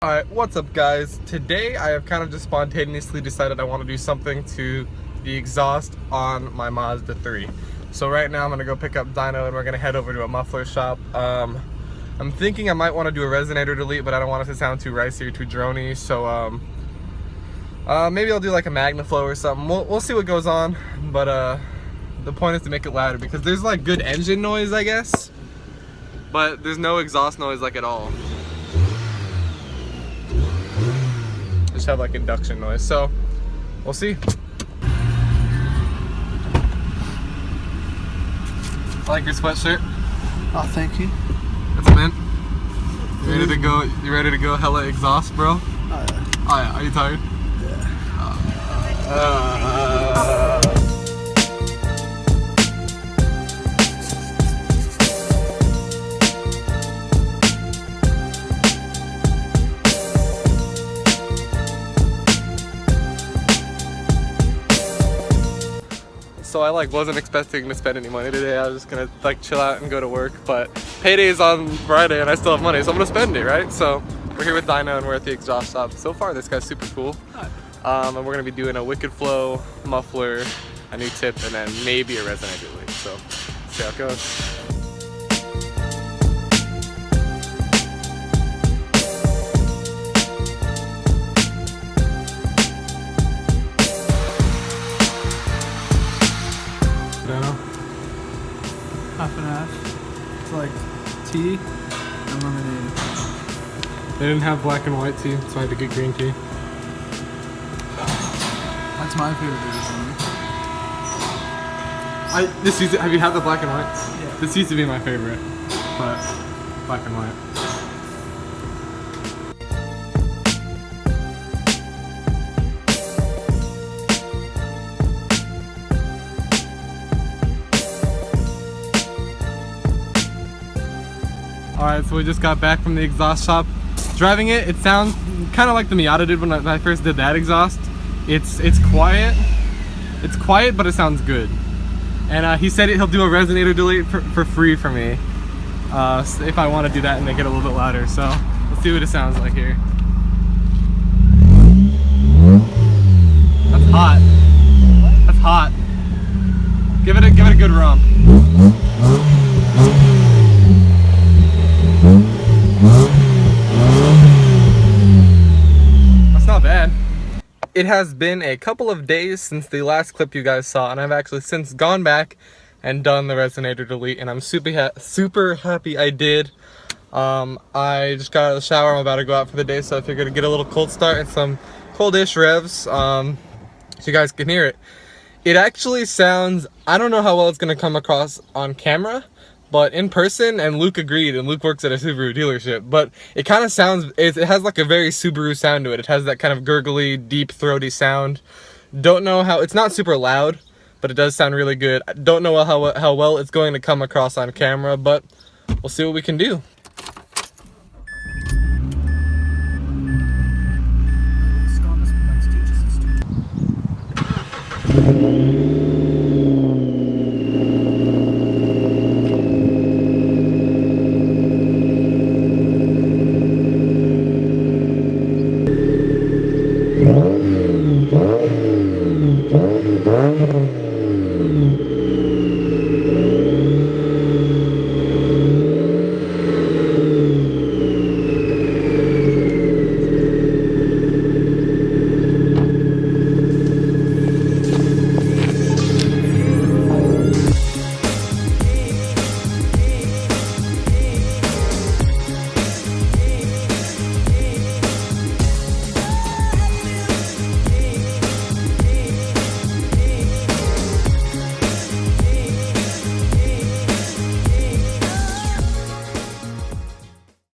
Alright, what's up guys? Today I have kind of just spontaneously decided I want to do something to the exhaust on my Mazda 3. So right now I'm going to go pick up Dino and we're going to head over to a muffler shop. I'm thinking I might want to do a resonator delete, but I don't want it to sound too ricey or too droney, so maybe I'll do like a Magnaflow or something. We'll see what goes on, but the point is to make it louder because there's like good engine noise, I guess, but there's no exhaust noise like at all. Just have like induction noise, so we'll see. I like your sweatshirt. Oh, thank you. That's mint. You ready to go? You ready to go hella exhaust, bro? Oh yeah. Oh yeah. Are you tired? Yeah. So I like wasn't expecting to spend any money today. I was just gonna like chill out and go to work, but payday is on Friday and I still have money, so I'm gonna spend it, right? So we're here with Dino and we're at the exhaust shop. So far this guy's super cool. And we're gonna be doing a Wicked Flow, muffler, a new tip, and then maybe a resonator delete. So see how it goes. Half and half. It's like tea and lemonade. They didn't have black and white tea, so I had to get green tea. That's my favorite thing. Have you had the black and white? Yeah. This used to be my favorite, but black and white. Alright, so we just got back from the exhaust shop. Driving it, it sounds kind of like the Miata did when I first did that exhaust. It's quiet. It's quiet, but it sounds good. And he said he'll do a resonator delete for free for me if I want to do that and make it a little bit louder. So let's see what it sounds like here. That's hot. That's hot. Give it a good rump. That's not bad. It has been a couple of days since the last clip you guys saw, and I've actually since gone back and done the resonator delete, and I'm super happy I did. I just got out of the shower. I'm about to go out for the day, so I figured to get a little cold start and some coldish revs so you guys can hear it. It actually sounds, I don't know how well it's going to come across on camera, but in person, and Luke agreed, and Luke works at a Subaru dealership, but it kind of sounds, it has like a very Subaru sound to it. It has that kind of gurgly, deep, throaty sound. Don't know how, it's not super loud, but it does sound really good. I don't know how well it's going to come across on camera, but we'll see what we can do.